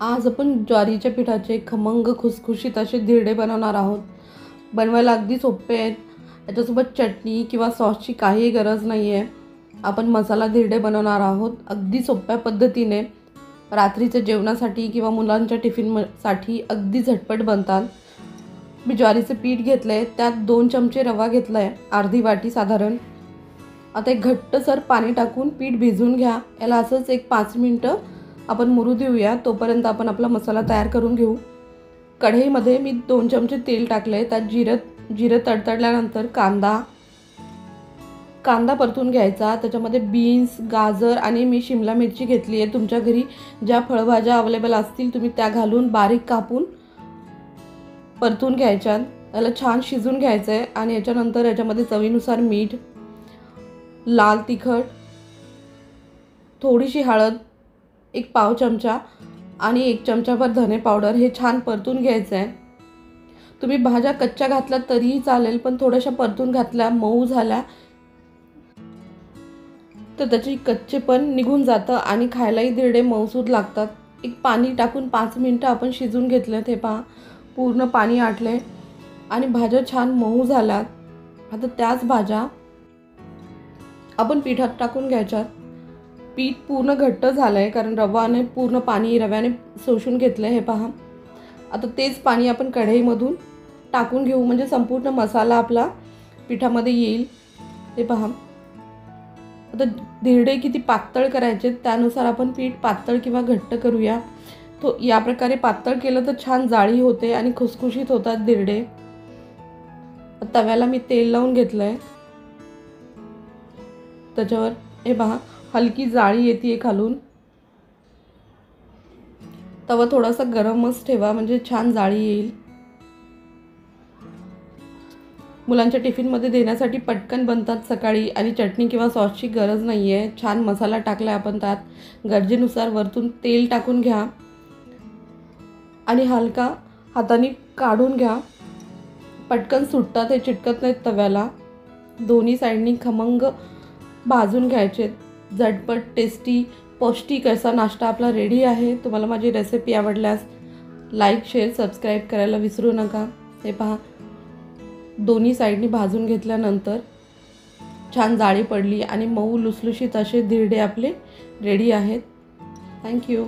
आज आपण ज्वारीच्या पिठाचे खमंग खुसखुशीत असे धिरडे बनवणार आहोत। बनवायला अगदी सोपे आहेत। याच्यासोबत चटणी किंवा सॉसची काही गरज नाही आहे। आपण मसाला धिरडे बनवणार आहोत अगदी सोप्या पद्धतीने। रात्रीच्या जेवणासाठी किंवा मुलांच्या टिफिनसाठी अगदी झटपट बनतात। मी ज्वारीचे पीठ घेतले, त्यात 2 चमचे रवा घेतला आहे, अर्धी वाटी साधारण। आता एक घट्टसर पाणी टाकून पीठ भिजवून घ्या। याला असंच एक 5 मिनिटं आपण मुरू देऊया। तोपर्यंत आपण आपला मसाला तयार करून घेऊ। कढईमध्ये मी 2 चमचे तेल टाकले, त्यात जिरं तडतडल्यानंतर कांदा परतून घ्यायचा। त्याच्यामध्ये बीन्स, गाजर आणि मी शिमला मिरची घेतली आहे। तुमच्या घरी ज्या फळभाज्या अवेलेबल असतील तुम्ही त्या घालून बारीक कापून परतून घ्यायच्या। याला छान शिजून घ्यायचं आहे आणि याच्यानंतर याच्यामध्ये चवीनुसार मीठ, लाल तिखट, थोडीशी हळद, एक पाव चमचा आणि 1 चमचाभर धने पावडर हे छान परतून घ्यायचं आहे। तुम्ही भाज्या कच्च्या घातल्या तरीही चालेल, पण थोड्याशा परतून घातल्या, मऊ झाल्या तर त्याची कच्चेपण निघून जातं आणि खायलाही धिरडे मऊसूद लागतात। एक पाणी टाकून 5 मिनिटं आपण शिजून घेतलं। ते पहा पूर्ण पाणी आटले आणि भाज्या छान मऊ झाल्यात। आता त्याच भाज्या आपण पिठात टाकून घ्यायच्यात। पीठ पूर्ण घट्ट झालं आहे कारण रव्याने पूर्ण पाणी रव्याने शोषून घेतलं आहे। हे पहा, आता तेच पाणी आपण कढईमधून टाकून घेऊ म्हणजे संपूर्ण मसाला आपला पिठामध्ये येईल। हे पहा, आता धिरडे किती पातळ करायचे त्यानुसार आपण पीठ पातळ किंवा घट्ट करूया। तो या प्रकारे पातळ केलं तर छान जाळी होते आणि खुसखुशीत होतात धिरडे। तव्याला मी तेल लावून घेतलं आहे, त्याच्यावर हे पहा हलकी जाळी येते खालून। तवा थोडासा गरमच ठेवा म्हणजे छान जाळी येईल। मुलांच्या टिफिनमध्ये देण्यासाठी पटकन बनतात सकाळी आणि चटणी किंवा सॉसची गरज नाही आहे। छान मसाला टाकला आपण, त्यात गरजेनुसार वरतून तेल टाकून घ्या आणि हलका हाताने काढून घ्या। पटकन सुटतात, हे चिटकत नाहीत तव्याला। दोन्ही साईडनी खमंग भाजून घ्यायचे। झटपट टेस्टी पौष्टिक असा नाश्ता आपला रेडी आहे। तुम्हाला माझी रेसिपी आवडल्यास लाईक, शेअर, सबस्क्राईब करायला विसरू नका। हे पहा, दोन्ही साईडनी भाजून घेतल्यानंतर छान जाळी पडली आणि मऊ लुसलुशीत असे धिरडे आपले रेडी आहेत। थँक्यू।